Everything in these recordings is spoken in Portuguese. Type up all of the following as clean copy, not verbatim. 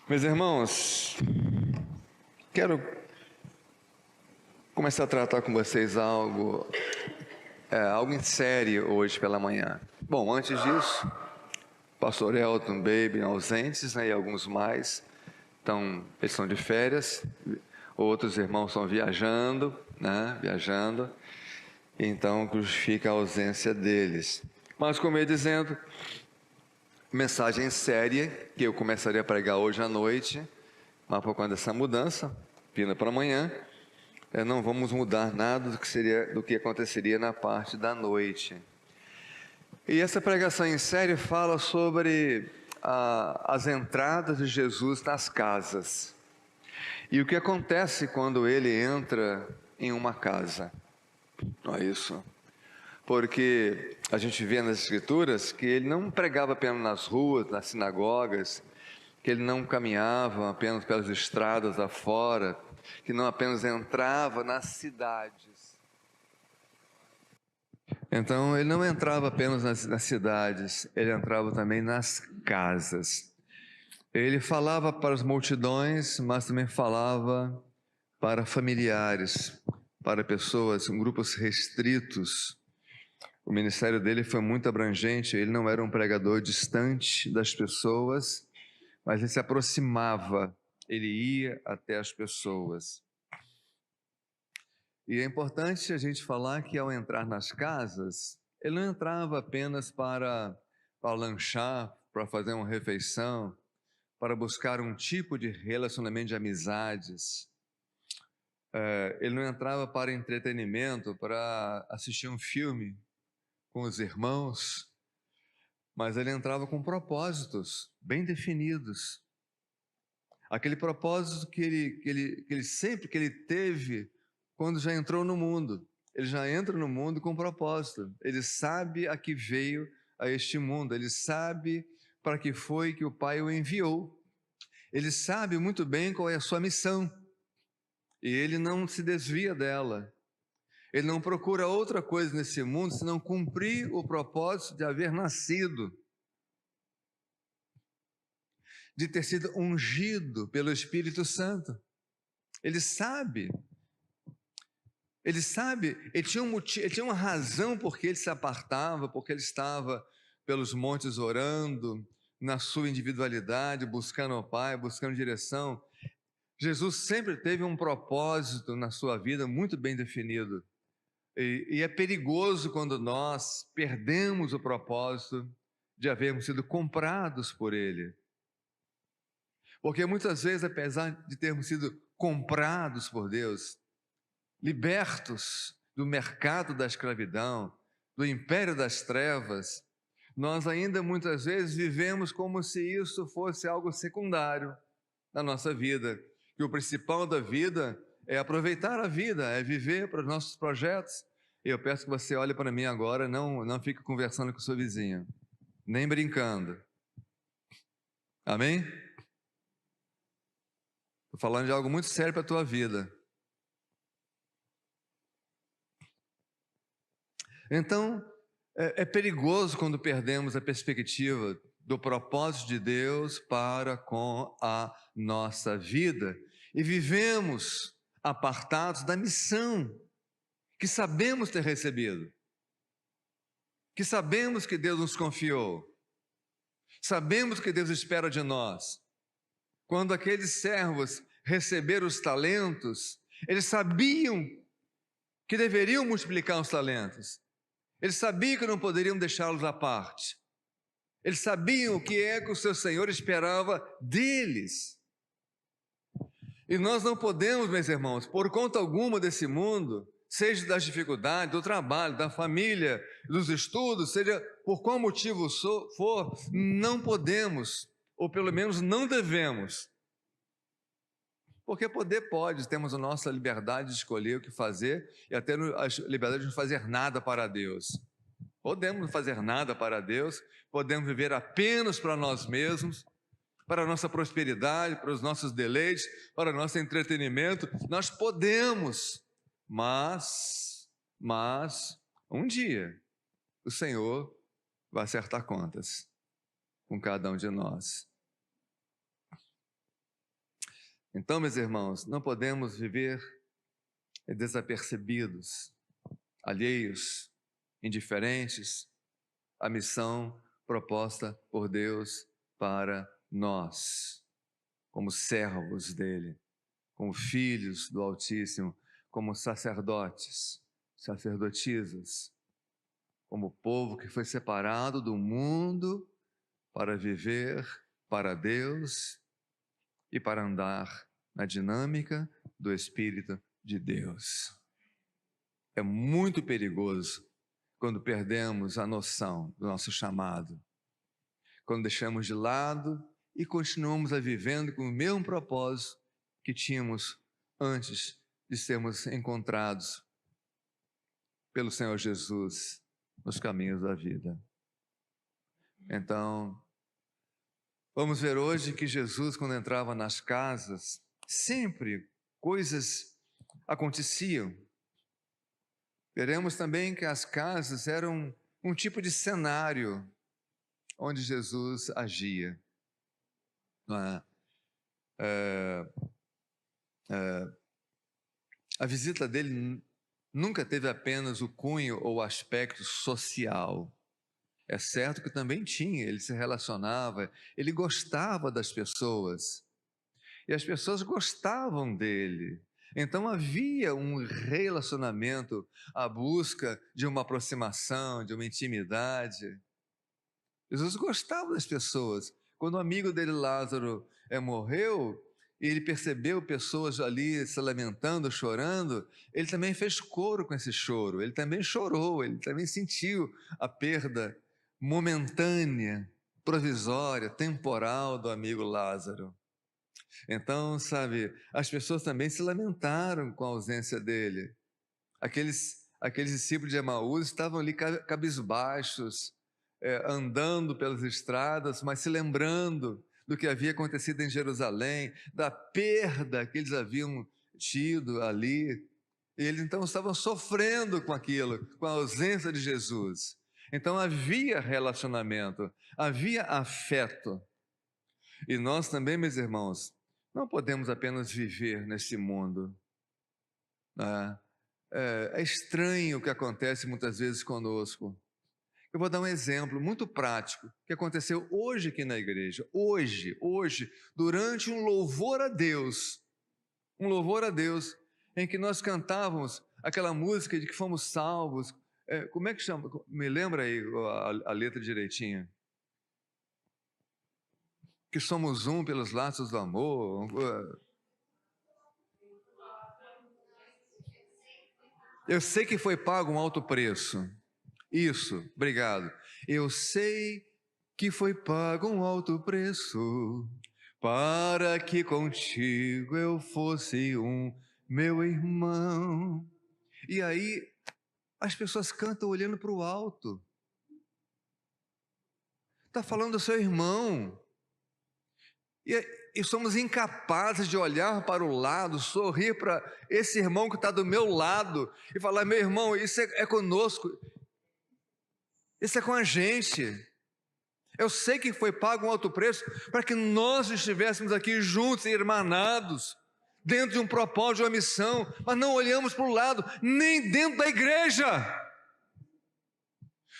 Meus irmãos, quero começar a tratar com vocês algo em série hoje pela manhã. Bom, antes disso, pastor Elton, Baby ausentes, né, e alguns mais, eles estão de férias, outros irmãos estão viajando, então justifica a ausência deles. Mas como eu ia dizendo, mensagem séria que eu começaria a pregar hoje à noite, mas por conta dessa mudança, vindo para amanhã, não vamos mudar nada do que aconteceria na parte da noite. E essa pregação em série fala sobre as entradas de Jesus nas casas e o que acontece quando ele entra em uma casa. Não é isso? Porque a gente vê nas Escrituras que ele não pregava apenas nas ruas, nas sinagogas, que ele não caminhava apenas pelas estradas afora, que não apenas entrava nas cidades. Então, ele não entrava apenas nas cidades, ele entrava também nas casas. Ele falava para as multidões, mas também falava para familiares, para pessoas, grupos restritos. O ministério dele foi muito abrangente, ele não era um pregador distante das pessoas, mas ele se aproximava, ele ia até as pessoas. E é importante a gente falar que ao entrar nas casas, ele não entrava apenas para lanchar, para fazer uma refeição, para buscar um tipo de relacionamento de amizades. Ele não entrava para entretenimento, para assistir um filme com os irmãos, mas ele entrava com propósitos bem definidos. Aquele propósito que ele teve quando já entrou no mundo. Ele já entra no mundo com propósito. Ele sabe a que veio a este mundo. Ele sabe para que foi que o Pai o enviou. Ele sabe muito bem qual é a sua missão. E ele não se desvia dela. Ele não procura outra coisa nesse mundo senão cumprir o propósito de haver nascido, de ter sido ungido pelo Espírito Santo. Ele sabe, ele tinha uma razão porque ele se apartava, porque ele estava pelos montes orando, na sua individualidade, buscando o Pai, buscando direção. Jesus sempre teve um propósito na sua vida muito bem definido. E é perigoso quando nós perdemos o propósito de havermos sido comprados por Ele. Porque muitas vezes, apesar de termos sido comprados por Deus, libertos do mercado da escravidão, do império das trevas, nós ainda muitas vezes vivemos como se isso fosse algo secundário na nossa vida. Que o principal da vida é aproveitar a vida, é viver para os nossos projetos. E eu peço que você olhe para mim agora, não fique conversando com o seu vizinho, nem brincando. Amém? Estou falando de algo muito sério para a tua vida. Então, é perigoso quando perdemos a perspectiva do propósito de Deus para com a nossa vida e vivemos apartados da missão que sabemos ter recebido, que sabemos que Deus nos confiou, sabemos que Deus espera de nós. Quando aqueles servos receberam os talentos, eles sabiam que deveriam multiplicar os talentos. Eles sabiam que não poderiam deixá-los à parte. Eles sabiam o que é que o seu Senhor esperava deles. E nós não podemos, meus irmãos, por conta alguma desse mundo, seja das dificuldades, do trabalho, da família, dos estudos, seja por qual motivo for, não podemos, ou pelo menos não devemos. Porque poder pode, temos a nossa liberdade de escolher o que fazer e até a liberdade de não fazer nada para Deus. Podemos não fazer nada para Deus, podemos viver apenas para nós mesmos, para a nossa prosperidade, para os nossos deleites, para o nosso entretenimento. Nós podemos, mas um dia o Senhor vai acertar contas com cada um de nós. Então, meus irmãos, não podemos viver desapercebidos, alheios, indiferentes à missão proposta por Deus para nós, como servos dele, como filhos do Altíssimo, como sacerdotes, sacerdotisas, como povo que foi separado do mundo para viver para Deus e para andar na dinâmica do Espírito de Deus. É muito perigoso quando perdemos a noção do nosso chamado, quando deixamos de lado e continuamos a vivendo com o mesmo propósito que tínhamos antes de sermos encontrados pelo Senhor Jesus nos caminhos da vida. Então, vamos ver hoje que Jesus, quando entrava nas casas, sempre coisas aconteciam. Veremos também que as casas eram um tipo de cenário onde Jesus agia. A visita dele nunca teve apenas o cunho ou o aspecto social. É certo que também tinha, ele se relacionava, ele gostava das pessoas. E as pessoas gostavam dele. Então havia um relacionamento, a busca de uma aproximação, de uma intimidade. Jesus gostava das pessoas. Quando o amigo dele, Lázaro, morreu, e ele percebeu pessoas ali se lamentando, chorando, ele também fez coro com esse choro, ele também chorou, ele também sentiu a perda momentânea, provisória, temporal do amigo Lázaro. Então, sabe, as pessoas também se lamentaram com a ausência dele. Aqueles discípulos de Emaús estavam ali cabisbaixos, andando pelas estradas, mas se lembrando do que havia acontecido em Jerusalém, da perda que eles haviam tido ali. E eles então estavam sofrendo com aquilo, com a ausência de Jesus. Então havia relacionamento, havia afeto. E nós também, meus irmãos, não podemos apenas viver nesse mundo. É estranho o que acontece muitas vezes conosco. Eu vou dar um exemplo muito prático que aconteceu hoje aqui na igreja. Hoje, durante um louvor a Deus, em que nós cantávamos aquela música de que fomos salvos. Como é que chama? Me lembra aí a letra direitinho. Que somos um pelos laços do amor. Eu sei que foi pago um alto preço. Isso, obrigado. Eu sei que foi pago um alto preço para que contigo eu fosse um meu irmão. E aí as pessoas cantam olhando para o alto. Está falando do seu irmão. E somos incapazes de olhar para o lado, sorrir para esse irmão que está do meu lado e falar: meu irmão, isso é conosco, isso é com a gente. Eu sei que foi pago um alto preço para que nós estivéssemos aqui juntos, irmanados, dentro de um propósito, de uma missão, mas não olhamos para o lado, nem dentro da igreja.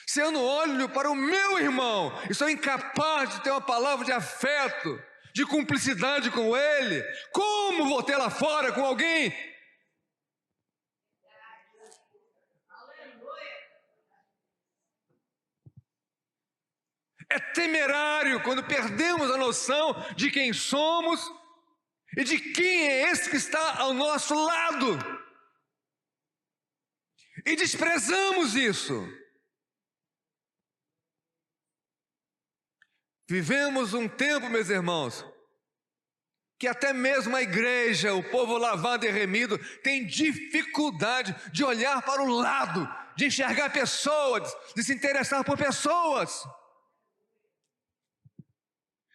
Se eu não olho para o meu irmão e sou incapaz de ter uma palavra de afeto, de cumplicidade com ele, como vou ter lá fora com alguém? É temerário quando perdemos a noção de quem somos e de quem é esse que está ao nosso lado e desprezamos isso. Vivemos um tempo, meus irmãos, que até mesmo a igreja, o povo lavado e remido, tem dificuldade de olhar para o lado, de enxergar pessoas, de se interessar por pessoas.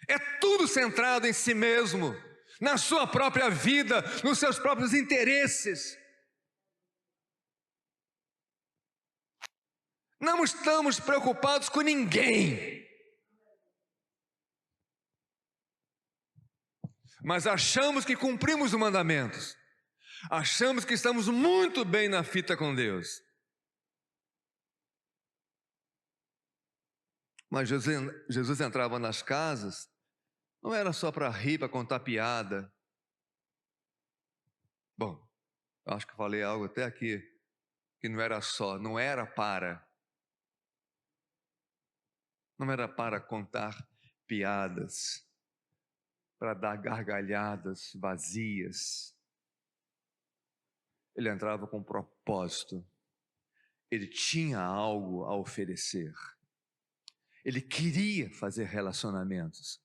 É tudo centrado em si mesmo, na sua própria vida, nos seus próprios interesses. Não estamos preocupados com ninguém. mas achamos que cumprimos os mandamentos. Achamos que estamos muito bem na fita com Deus. Mas Jesus entrava nas casas, não era só para rir, para contar piada. Bom, eu acho que falei algo até aqui, que não era para contar piadas, para dar gargalhadas vazias. Ele entrava com propósito, ele tinha algo a oferecer, ele queria fazer relacionamentos.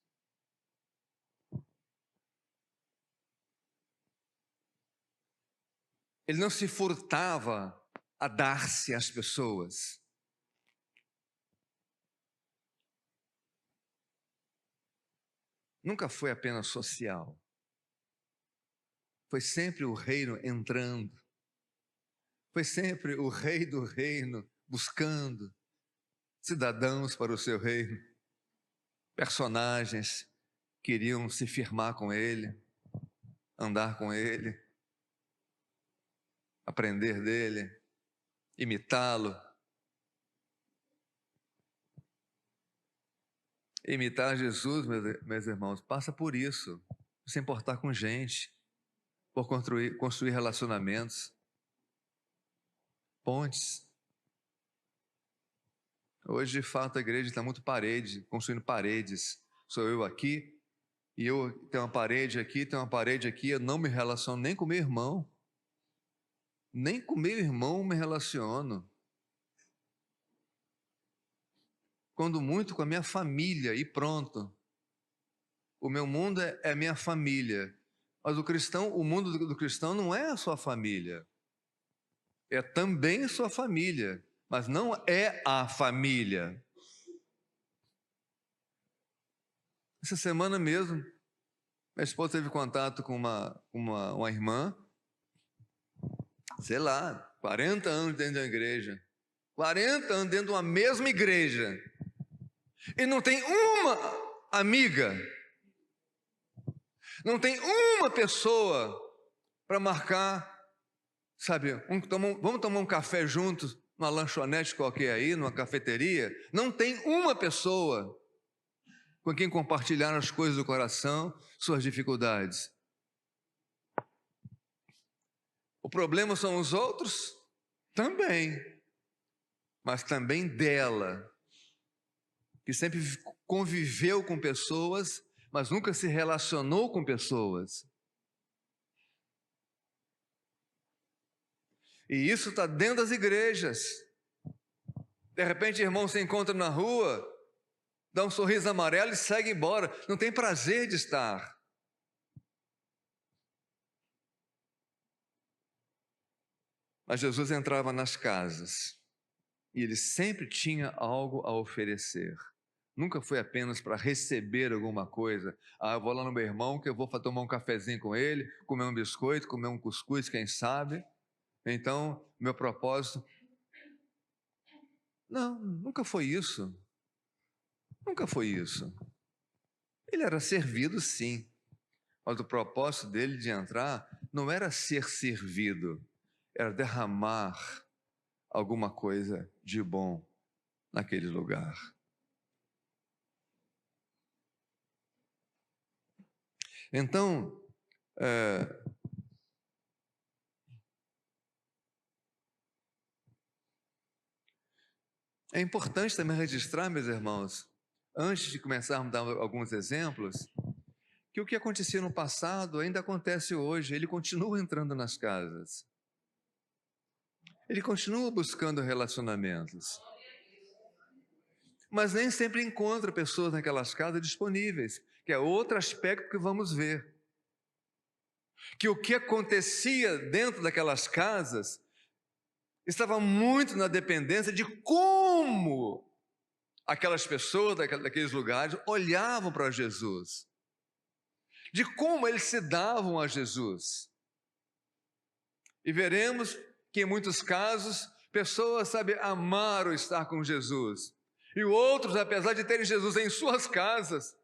Ele não se furtava a dar-se às pessoas. Nunca foi apenas social. Foi sempre o reino entrando. Foi sempre o rei do reino buscando cidadãos para o seu reino. Personagens queriam se firmar com ele, andar com ele, aprender dele, imitá-lo. Imitar Jesus, meus irmãos, passa por isso. Se importar com gente, por construir relacionamentos, pontes. Hoje, de fato, a igreja está muito construindo paredes. Sou eu aqui, e eu tenho uma parede aqui, eu não me relaciono nem com meu irmão. Nem com meu irmão me relaciono. Quando muito com a minha família, e pronto. O meu mundo é a minha família. Mas o mundo do cristão não é a sua família. É também sua família, mas não é a família. Essa semana mesmo, minha esposa teve contato com uma irmã, sei lá, 40 anos dentro da igreja. 40 anos dentro de uma mesma igreja. E não tem uma amiga. Não tem uma pessoa para marcar, sabe, vamos tomar um café juntos, numa lanchonete qualquer aí, numa cafeteria. Não tem uma pessoa com quem compartilhar as coisas do coração, suas dificuldades. O problema são os outros? Também. Mas também dela, que sempre conviveu com pessoas, mas nunca se relacionou com pessoas. E isso está dentro das igrejas. De repente, irmão se encontra na rua, dá um sorriso amarelo e segue embora. Não tem prazer de estar. Mas Jesus entrava nas casas e ele sempre tinha algo a oferecer. Nunca foi apenas para receber alguma coisa. Eu vou lá no meu irmão que eu vou tomar um cafezinho com ele, comer um biscoito, comer um cuscuz, quem sabe. Então, meu propósito... Não, nunca foi isso. Nunca foi isso. Ele era servido, sim. Mas o propósito dele de entrar não era ser servido, era derramar alguma coisa de bom naquele lugar. Então, é importante também registrar, meus irmãos, antes de começarmos a dar alguns exemplos, que o que acontecia no passado ainda acontece hoje. Ele continua entrando nas casas. Ele continua buscando relacionamentos. Mas nem sempre encontra pessoas naquelas casas disponíveis, que é outro aspecto que vamos ver. Que o que acontecia dentro daquelas casas estava muito na dependência de como aquelas pessoas daqueles lugares olhavam para Jesus, de como eles se davam a Jesus. E veremos que em muitos casos, pessoas, amaram estar com Jesus. E outros, apesar de terem Jesus em suas casas,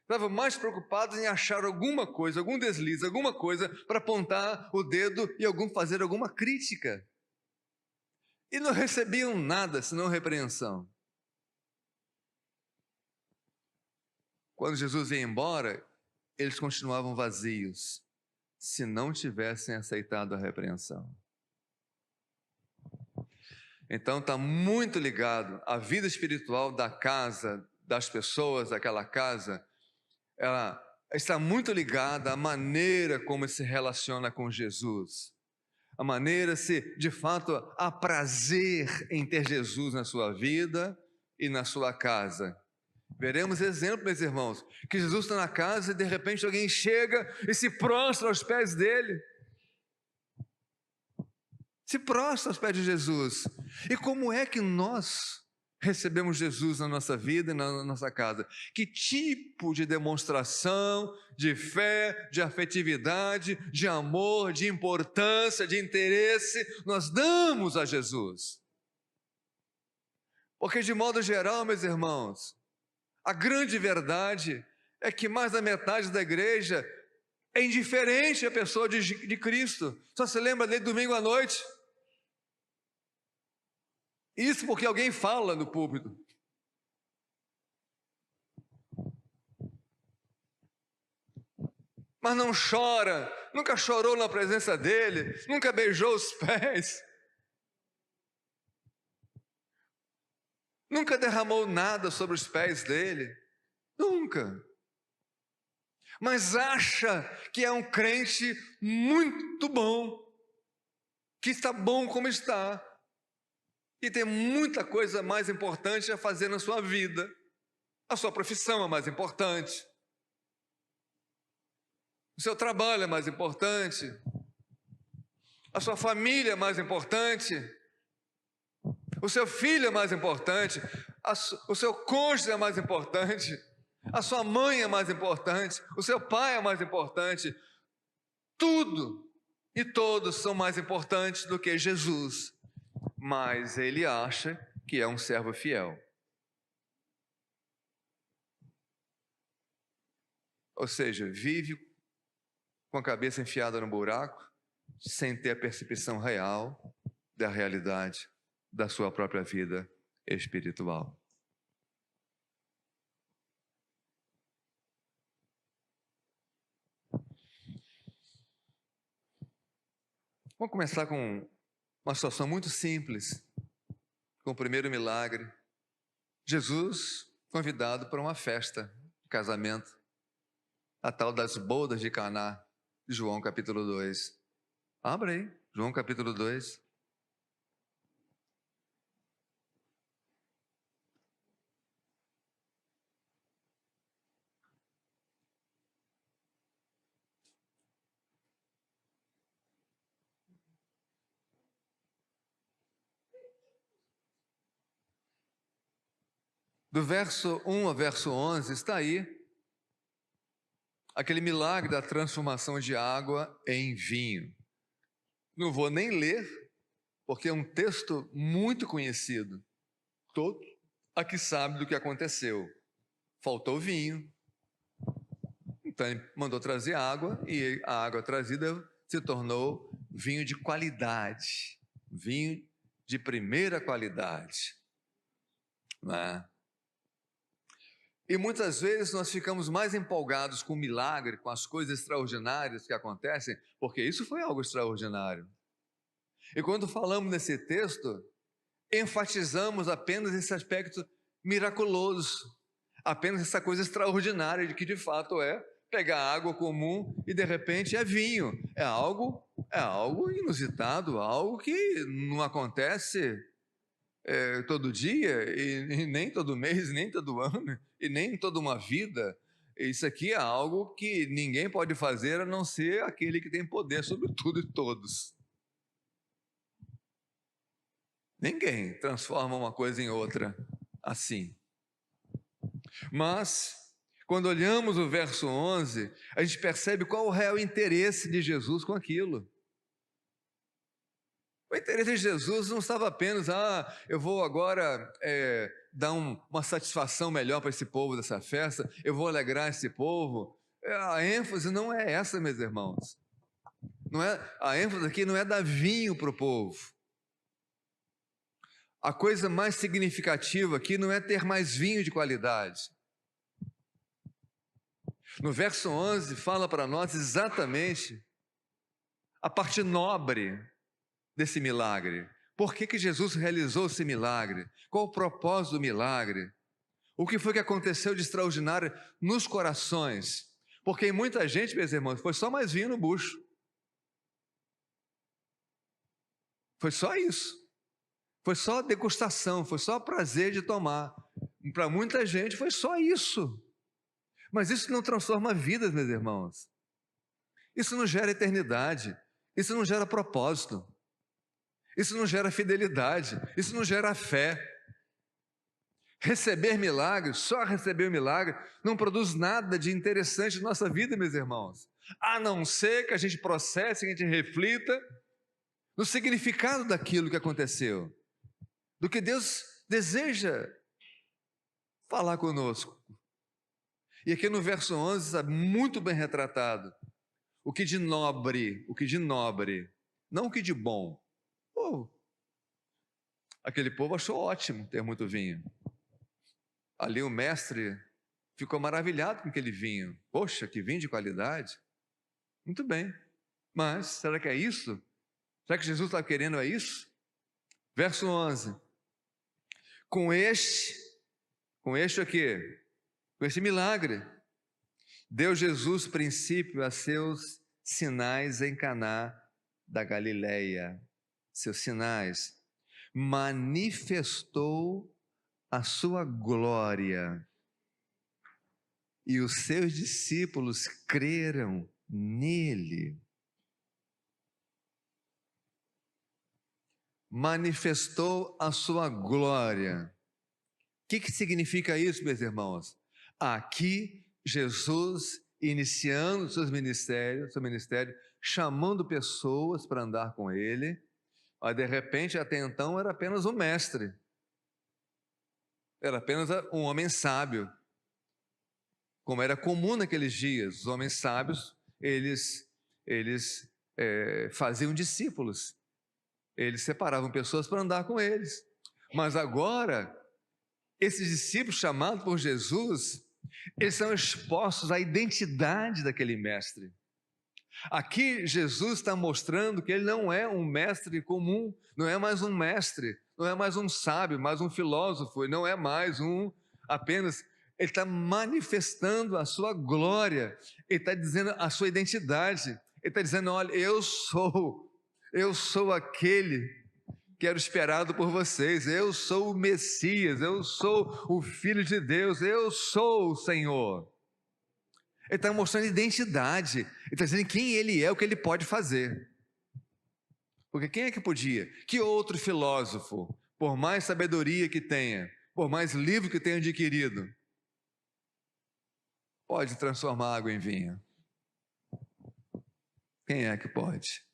Estavam mais preocupados em achar alguma coisa, algum deslize, alguma coisa para apontar o dedo e fazer alguma crítica. E não recebiam nada senão repreensão. Quando Jesus ia embora, eles continuavam vazios, se não tivessem aceitado a repreensão. Então está muito ligado à vida espiritual da casa, das pessoas daquela casa, ela está muito ligada à maneira como se relaciona com Jesus, a maneira se de fato há prazer em ter Jesus na sua vida e na sua casa. Veremos exemplo, meus irmãos, que Jesus está na casa e de repente alguém chega e se prostra aos pés dele. Se prostra aos pés de Jesus. E como é que nós recebemos Jesus na nossa vida e na nossa casa? Que tipo de demonstração de fé, de afetividade, de amor, de importância, de interesse nós damos a Jesus? Porque de modo geral, meus irmãos, a grande verdade é que mais da metade da igreja é indiferente à pessoa de Cristo. Só se lembra dele domingo à noite. Isso porque alguém fala no púlpito. Mas não chora, nunca chorou na presença dele, nunca beijou os pés, nunca derramou nada sobre os pés dele, nunca. Mas acha que é um crente muito bom, que está bom como está, e tem muita coisa mais importante a fazer na sua vida. A sua profissão é mais importante, o seu trabalho é mais importante, a sua família é mais importante, o seu filho é mais importante, o seu cônjuge é mais importante, a sua mãe é mais importante, o seu pai é mais importante. Tudo e todos são mais importantes do que Jesus, mas ele acha que é um servo fiel. Ou seja, vive com a cabeça enfiada no buraco, sem ter a percepção real da realidade da sua própria vida espiritual. Vamos começar com uma situação muito simples, com o primeiro milagre. Jesus convidado para uma festa de casamento, a tal das bodas de Caná, João capítulo 2. Abra aí, João capítulo 2. Do verso 1 ao verso 11 está aí aquele milagre da transformação de água em vinho. Não vou nem ler, porque é um texto muito conhecido. Todo aqui sabe do que aconteceu. Faltou vinho, então ele mandou trazer água e a água trazida se tornou vinho de qualidade, vinho de primeira qualidade, não é? E muitas vezes nós ficamos mais empolgados com o milagre, com as coisas extraordinárias que acontecem, porque isso foi algo extraordinário. E quando falamos nesse texto, enfatizamos apenas esse aspecto miraculoso, apenas essa coisa extraordinária de que de fato é pegar água comum e de repente é vinho. É algo inusitado, algo que não acontece todo dia, e nem todo mês, nem todo ano, e nem toda uma vida. Isso aqui é algo que ninguém pode fazer a não ser aquele que tem poder sobre tudo e todos. Ninguém transforma uma coisa em outra assim. Mas, quando olhamos o verso 11, a gente percebe qual o real interesse de Jesus com aquilo. O interesse de Jesus não estava apenas, eu vou agora dar uma satisfação melhor para esse povo dessa festa, eu vou alegrar esse povo. A ênfase não é essa, meus irmãos. A ênfase aqui não é dar vinho para o povo. A coisa mais significativa aqui não é ter mais vinho de qualidade. No verso 11 fala para nós exatamente a parte nobre desse milagre. Por que Jesus realizou esse milagre? Qual o propósito do milagre? O que foi que aconteceu de extraordinário nos corações? Porque em muita gente, meus irmãos, foi só mais vinho no bucho. Foi só isso. Foi só degustação, foi só prazer de tomar. Para muita gente foi só isso. Mas isso não transforma vidas, meus irmãos. Isso não gera eternidade. Isso não gera propósito. Isso não gera fidelidade, isso não gera fé. Receber milagres, só receber o milagre, não produz nada de interessante na nossa vida, meus irmãos. A não ser que a gente processe, que a gente reflita no significado daquilo que aconteceu, do que Deus deseja falar conosco. E aqui no verso 11 está muito bem retratado o que de nobre, não o que de bom. Aquele povo achou ótimo ter muito vinho. Ali o mestre ficou maravilhado com aquele vinho. Poxa, que vinho de qualidade. Muito bem. Mas será que é isso? Será que Jesus está querendo isso? Verso 11. Com este aqui, com esse milagre, deu Jesus princípio a seus sinais em Caná da Galileia. Seus sinais, manifestou a sua glória, e os seus discípulos creram nele. Manifestou a sua glória. O que significa isso, meus irmãos? Aqui, Jesus iniciando seu ministério, chamando pessoas para andar com ele. Mas de repente, até então, era apenas um mestre. Era apenas um homem sábio. Como era comum naqueles dias, os homens sábios, eles faziam discípulos. Eles separavam pessoas para andar com eles. Mas agora, esses discípulos chamados por Jesus, eles são expostos à identidade daquele mestre. Aqui Jesus está mostrando que ele não é um mestre comum, não é mais um mestre, não é mais um sábio, mais um filósofo, não é mais apenas, ele está manifestando a sua glória, ele está dizendo a sua identidade, ele está dizendo, olha, eu sou aquele que era esperado por vocês, eu sou o Messias, eu sou o Filho de Deus, eu sou o Senhor. Ele está mostrando identidade, ele está dizendo quem ele é, o que ele pode fazer. Porque quem é que podia? Que outro filósofo, por mais sabedoria que tenha, por mais livro que tenha adquirido, pode transformar água em vinho? Quem é que pode?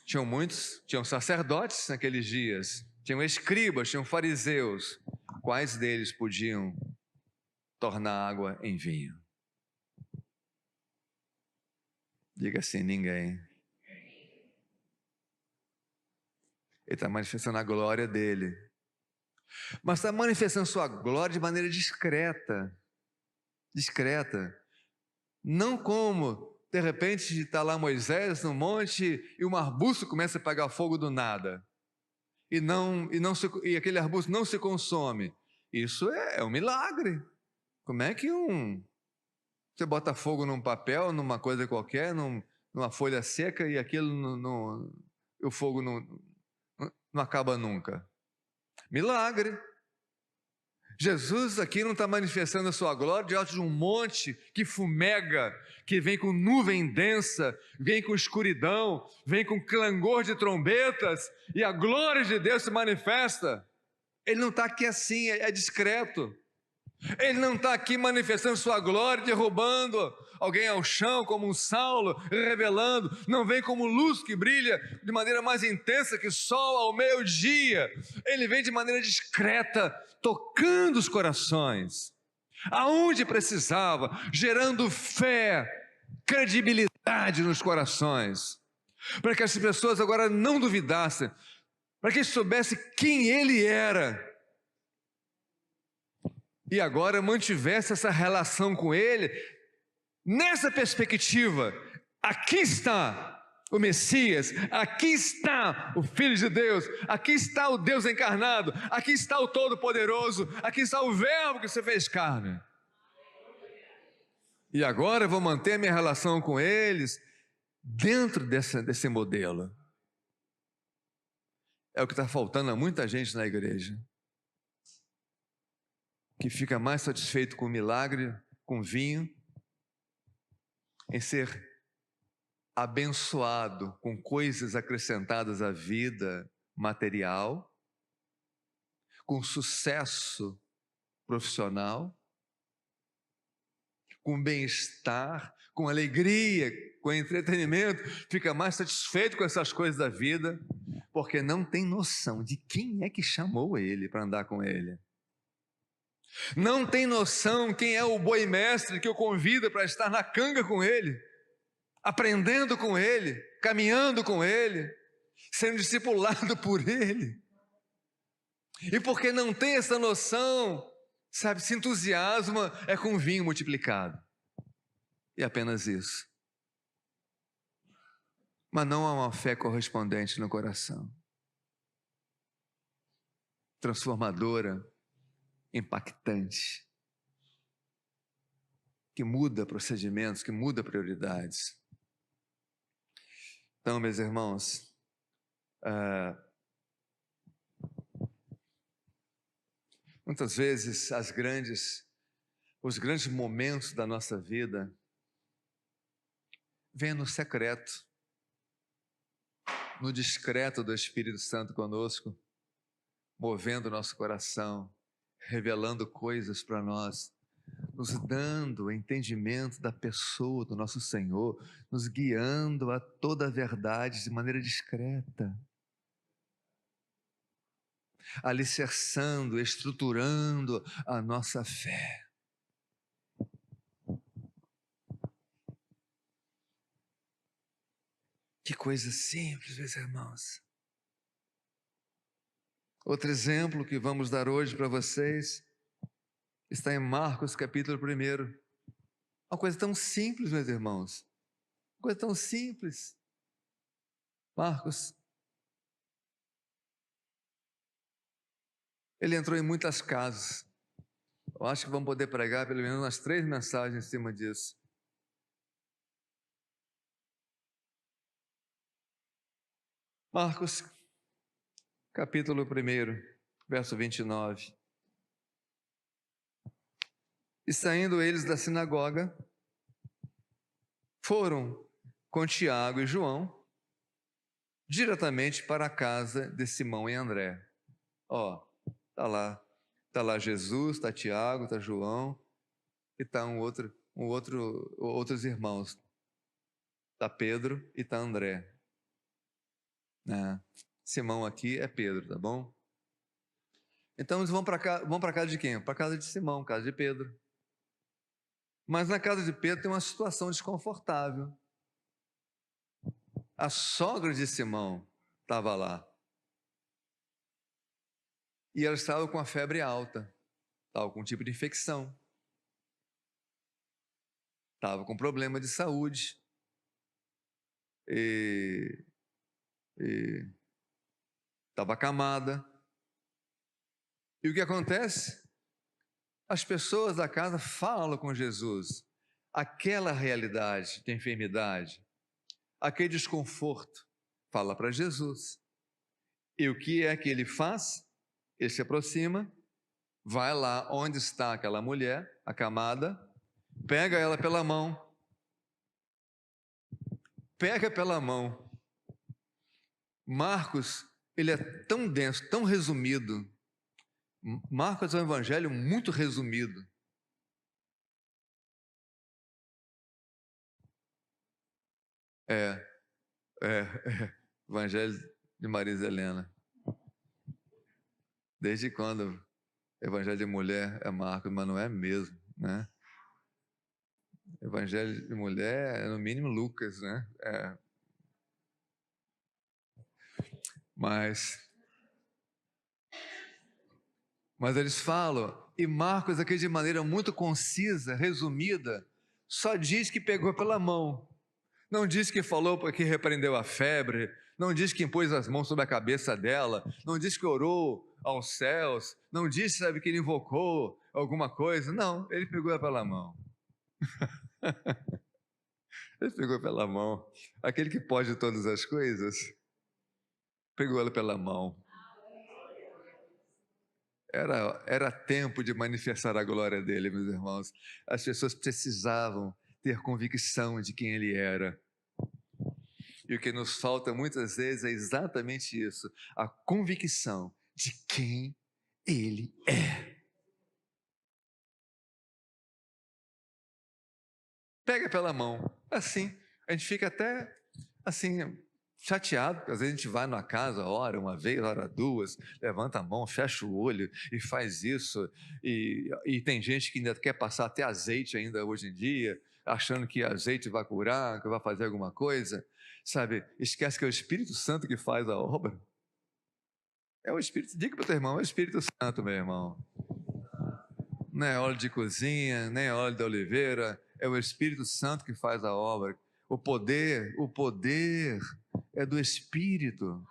Tinham sacerdotes naqueles dias, tinham escribas, tinham fariseus. Quais deles podiam tornar água em vinho? Diga assim, ninguém. Ele está manifestando a glória dele. Mas está manifestando sua glória de maneira discreta. Discreta. Não como, de repente, está lá Moisés no monte e um arbusto começa a pegar fogo do nada. E aquele arbusto não se consome. Isso é um milagre. Como é que você bota fogo num papel, numa coisa qualquer, numa folha seca e aquilo o fogo não acaba nunca? Milagre. Jesus aqui não está manifestando a sua glória diante de um monte que fumega, que vem com nuvem densa, vem com escuridão, vem com clangor de trombetas, e a glória de Deus se manifesta. Ele não está aqui assim, é discreto. Ele não está aqui manifestando sua glória, derrubando alguém ao chão como um Saulo, revelando. Não vem como luz que brilha de maneira mais intensa que sol ao meio-dia. Ele vem de maneira discreta, tocando os corações, aonde precisava, gerando fé, credibilidade nos corações, para que as pessoas agora não duvidassem, para que soubessem quem ele era, e agora mantivesse essa relação com ele, nessa perspectiva: aqui está o Messias, aqui está o Filho de Deus, aqui está o Deus encarnado, aqui está o Todo-Poderoso, aqui está o Verbo que se fez carne. E agora eu vou manter a minha relação com eles dentro desse modelo. É o que está faltando a muita gente na igreja, que fica mais satisfeito com o milagre, com vinho, em ser abençoado com coisas acrescentadas à vida material, com sucesso profissional, com bem-estar, com alegria, com entretenimento, fica mais satisfeito com essas coisas da vida, porque não tem noção de quem é que chamou ele para andar com ele. Não tem noção quem é o boi mestre que o convida para estar na canga com ele, aprendendo com ele, caminhando com ele, sendo discipulado por ele. E porque não tem essa noção, sabe, se entusiasma é com vinho multiplicado. E apenas isso. Mas não há uma fé correspondente no coração, transformadora, impactante, que muda procedimentos, que muda prioridades. Então, meus irmãos, muitas vezes os grandes momentos da nossa vida vêm no secreto, no discreto do Espírito Santo conosco, movendo o nosso coração, revelando coisas para nós, nos dando o entendimento da pessoa do nosso Senhor, nos guiando a toda a verdade de maneira discreta, alicerçando, estruturando a nossa fé. Que coisa simples, meus irmãos. Outro exemplo que vamos dar hoje para vocês está em Marcos capítulo 1. Uma coisa tão simples, meus irmãos. Uma coisa tão simples. Marcos. Ele entrou em muitas casas. Eu acho que vamos poder pregar pelo menos umas 3 mensagens em cima disso. Marcos, capítulo 1, verso 29. E saindo eles da sinagoga, foram com Tiago e João diretamente para a casa de Simão e André. Ó, tá lá Jesus, tá Tiago, tá João e tá outros irmãos. Tá Pedro e tá André. Simão aqui é Pedro, tá bom? Então eles vão para casa de quem? Para casa de Simão, casa de Pedro. Mas na casa de Pedro tem uma situação desconfortável. A sogra de Simão estava lá. E ela estava com a febre alta, estava com um tipo de infecção, estava com problema de saúde. E estava acamada. E o que acontece? As pessoas da casa falam com Jesus aquela realidade de enfermidade, aquele desconforto, fala para Jesus. E o que é que ele faz? Ele se aproxima, vai lá onde está aquela mulher acamada, pega ela pela mão, Marcos, ele é tão denso, tão resumido. Marcos é um evangelho muito resumido. É, é. Evangelho de Maria Helena. Desde quando Evangelho de mulher é Marcos, mas não é mesmo, né? Evangelho de mulher é no mínimo Lucas, né? Mas eles falam, e Marcos aqui de maneira muito concisa, resumida, só diz que pegou pela mão. Não diz que falou porque repreendeu a febre, não diz que impôs as mãos sobre a cabeça dela, não diz que orou aos céus, não diz, sabe, que ele invocou alguma coisa. Não, ele pegou pela mão. Ele pegou pela mão. Aquele que pode todas as coisas, pegou ela pela mão. Era tempo de manifestar a glória dele, meus irmãos. As pessoas precisavam ter convicção de quem ele era. E o que nos falta muitas vezes é exatamente isso, a convicção de quem ele é. Pega pela mão, assim, a gente fica até assim, chateado, porque às vezes a gente vai numa casa, ora uma vez, ora duas, levanta a mão, fecha o olho e faz isso, e tem gente que ainda quer passar até azeite ainda hoje em dia, achando que azeite vai curar, que vai fazer alguma coisa, sabe, esquece que é o Espírito Santo que faz a obra. É o Espírito, diga para o teu irmão, é o Espírito Santo, meu irmão. Não é óleo de cozinha, nem é óleo de oliveira, é o Espírito Santo que faz a obra. O poder é do Espírito.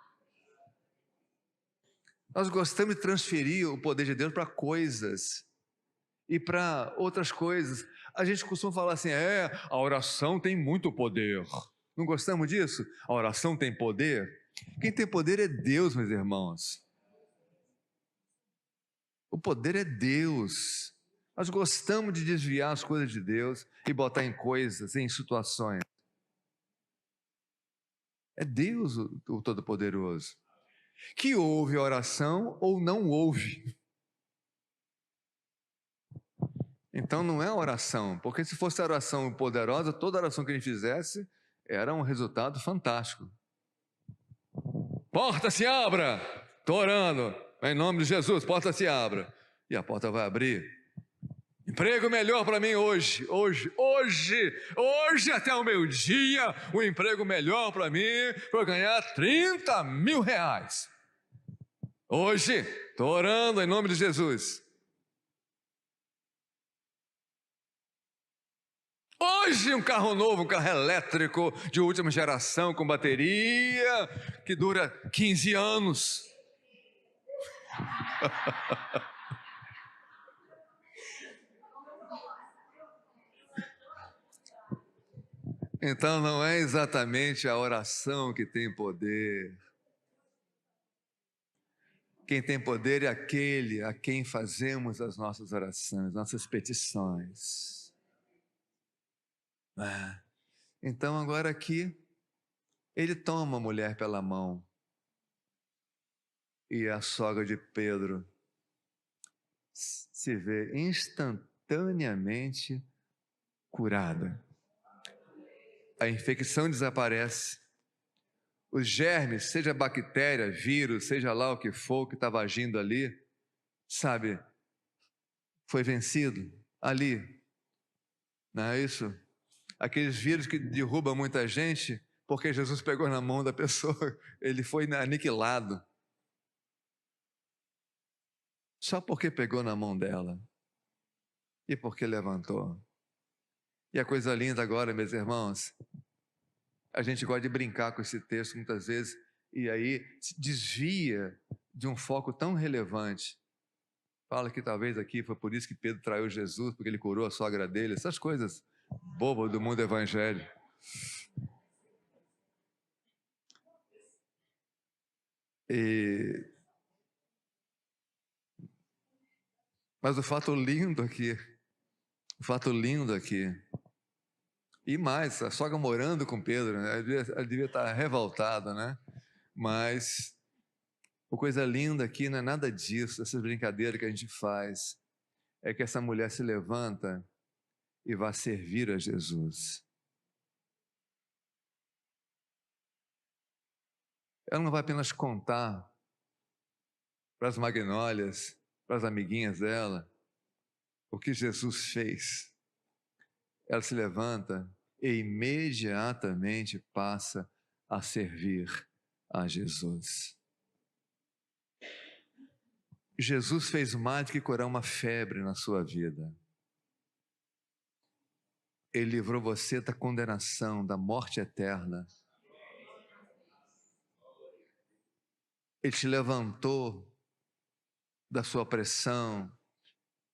Nós gostamos de transferir o poder de Deus para coisas e para outras coisas. A gente costuma falar assim, a oração tem muito poder. Não gostamos disso? A oração tem poder? Quem tem poder é Deus, meus irmãos. O poder é Deus. Nós gostamos de desviar as coisas de Deus e botar em coisas, em situações. É Deus o Todo-Poderoso. Que ouve a oração ou não ouve. Então não é a oração, porque se fosse a oração poderosa, toda oração que a gente fizesse era um resultado fantástico. Porta se abra! Estou orando, em nome de Jesus, porta se abra. E a porta vai abrir. Emprego melhor para mim hoje até o meio-dia, um emprego melhor para mim, para ganhar 30 mil reais. Hoje, estou orando em nome de Jesus. Hoje um carro novo, um carro elétrico de última geração com bateria que dura 15 anos. Então não é exatamente a oração que tem poder. Quem tem poder é aquele a quem fazemos as nossas orações, nossas petições. Então agora aqui, ele toma a mulher pela mão e a sogra de Pedro se vê instantaneamente curada. A infecção desaparece. Os germes, seja bactéria, vírus, seja lá o que for que estava agindo ali, sabe, foi vencido ali. Não é isso? Aqueles vírus que derrubam muita gente, porque Jesus pegou na mão da pessoa, ele foi aniquilado. Só porque pegou na mão dela e porque levantou. E a coisa linda agora, meus irmãos, a gente gosta de brincar com esse texto muitas vezes e aí se desvia de um foco tão relevante. Fala que talvez aqui foi por isso que Pedro traiu Jesus, porque ele curou a sogra dele, essas coisas bobas do mundo evangélico. Mas o fato lindo aqui, e mais, a sogra morando com Pedro, né? Ela devia estar revoltada, né? Mas a coisa linda aqui não é nada disso, essas brincadeiras que a gente faz, é que essa mulher se levanta e vai servir a Jesus. ela não vai apenas contar para as magnólias, para as amiguinhas dela, o que Jesus fez. Ela se levanta e imediatamente passa a servir a Jesus. Jesus fez mais do que curar uma febre na sua vida. Ele livrou você da condenação, da morte eterna. Ele te levantou da sua opressão.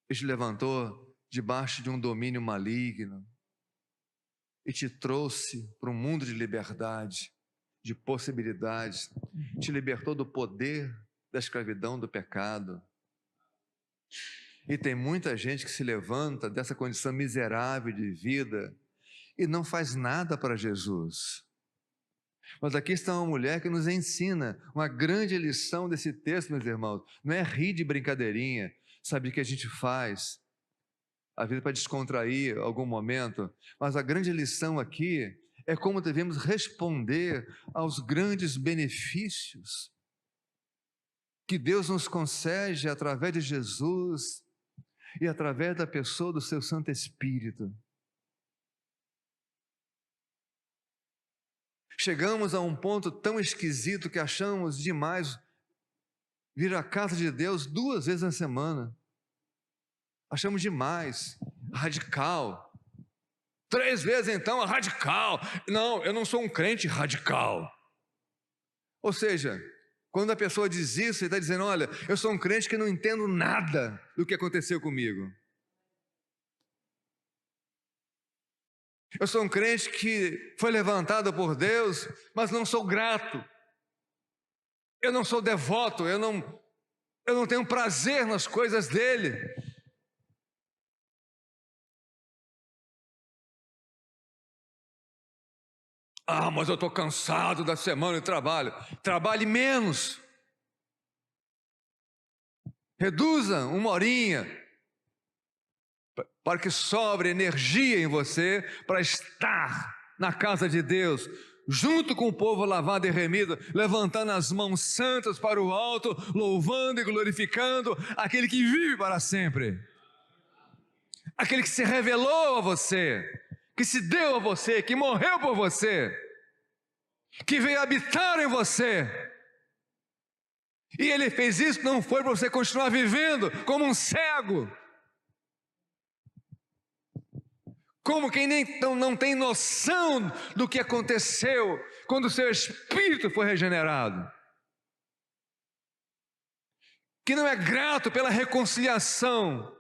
Ele te levantou debaixo de um domínio maligno e te trouxe para um mundo de liberdade, de possibilidades. Te libertou do poder da escravidão, do pecado. E tem muita gente que se levanta dessa condição miserável de vida e não faz nada para Jesus. Mas aqui está uma mulher que nos ensina uma grande lição desse texto, meus irmãos. Não é rir de brincadeirinha, sabe o que a gente faz, a vida para descontrair algum momento, mas a grande lição aqui é como devemos responder aos grandes benefícios que Deus nos concede através de Jesus e através da pessoa do seu Santo Espírito. Chegamos a um ponto tão esquisito que achamos demais vir à casa de Deus 2 vezes na semana. Achamos demais, radical. 3 vezes então, radical. Não, eu não sou um crente radical. Ou seja, quando a pessoa diz isso, ele está dizendo, olha, eu sou um crente que não entendo nada do que aconteceu comigo. Eu sou um crente que foi levantado por Deus, mas não sou grato. Eu não sou devoto, eu não tenho prazer nas coisas dele. Ah, mas eu estou cansado da semana de trabalho. Trabalhe menos. Reduza 1 horinha para que sobre energia em você para estar na casa de Deus, junto com o povo lavado e remido, levantando as mãos santas para o alto, louvando e glorificando aquele que vive para sempre, aquele que se revelou a você, que se deu a você, que morreu por você, que veio habitar em você. E ele fez isso não foi para você continuar vivendo como um cego, como quem não tem noção do que aconteceu quando o seu espírito foi regenerado, que não é grato pela reconciliação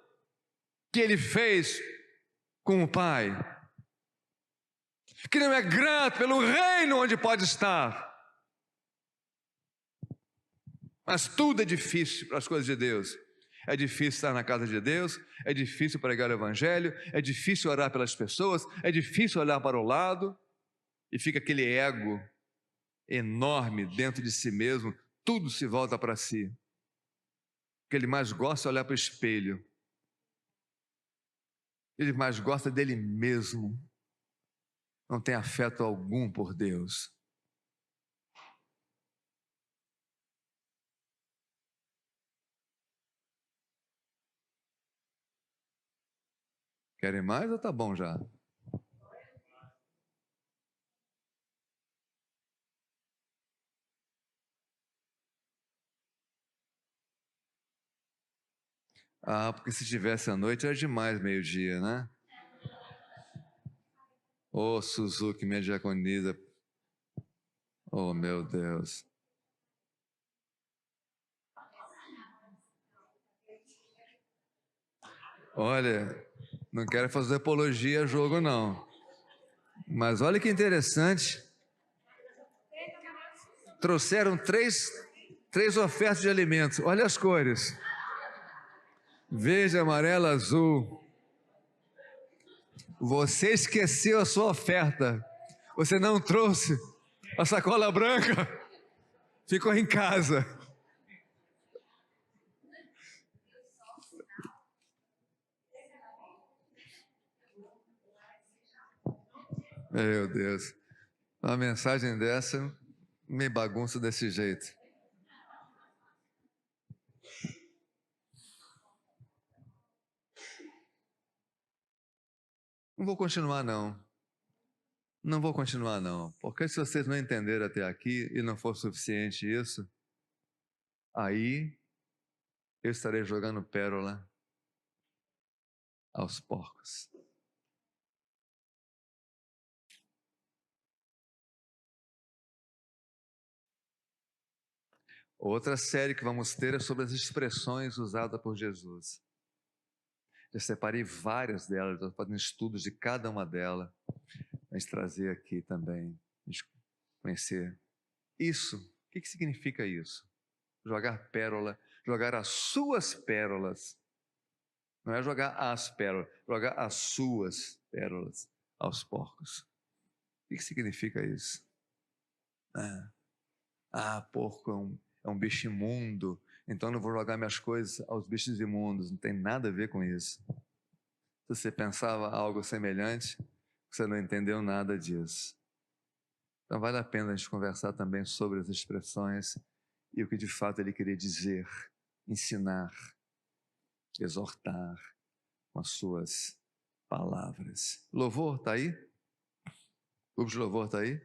que ele fez com o Pai, que não é grato pelo reino onde pode estar. Mas tudo é difícil para as coisas de Deus. É difícil estar na casa de Deus, é difícil pregar o Evangelho, é difícil orar pelas pessoas, é difícil olhar para o lado, e fica aquele ego enorme dentro de si mesmo, tudo se volta para si. O que ele mais gosta é olhar para o espelho. Ele mais gosta dele mesmo. Não tem afeto algum por Deus. Querem mais ou tá bom já? Ah, porque se tivesse à noite era demais, 12:00, né? Ô, Suzuki, minha diaconisa. Oh, meu Deus. Olha, não quero fazer apologia a jogo, não. Mas olha que interessante. Trouxeram três ofertas de alimentos. Olha as cores. Verde, amarelo, azul. Você esqueceu a sua oferta. Você não trouxe a sacola branca. Ficou em casa. Meu Deus. Uma mensagem dessa meio bagunça desse jeito. Não vou continuar, não. Não vou continuar, não. Porque se vocês não entenderam até aqui e não for suficiente isso, aí eu estarei jogando pérola aos porcos. Outra série que vamos ter é sobre as expressões usadas por Jesus. Já separei várias delas, estou fazendo estudos de cada uma delas, para a gente trazer aqui também, a gente conhecer. Isso, o que significa isso? Jogar pérola, jogar as suas pérolas, não é jogar as pérolas, jogar as suas pérolas aos porcos. O que significa isso? Porco é um bicho imundo, então não vou jogar minhas coisas aos bichos imundos. Não tem nada a ver com isso. Se você pensava algo semelhante, você não entendeu nada disso. Então vale a pena a gente conversar também sobre as expressões e o que de fato ele queria dizer, ensinar, exortar com as suas palavras. Louvor está aí? O grupo de louvor está aí?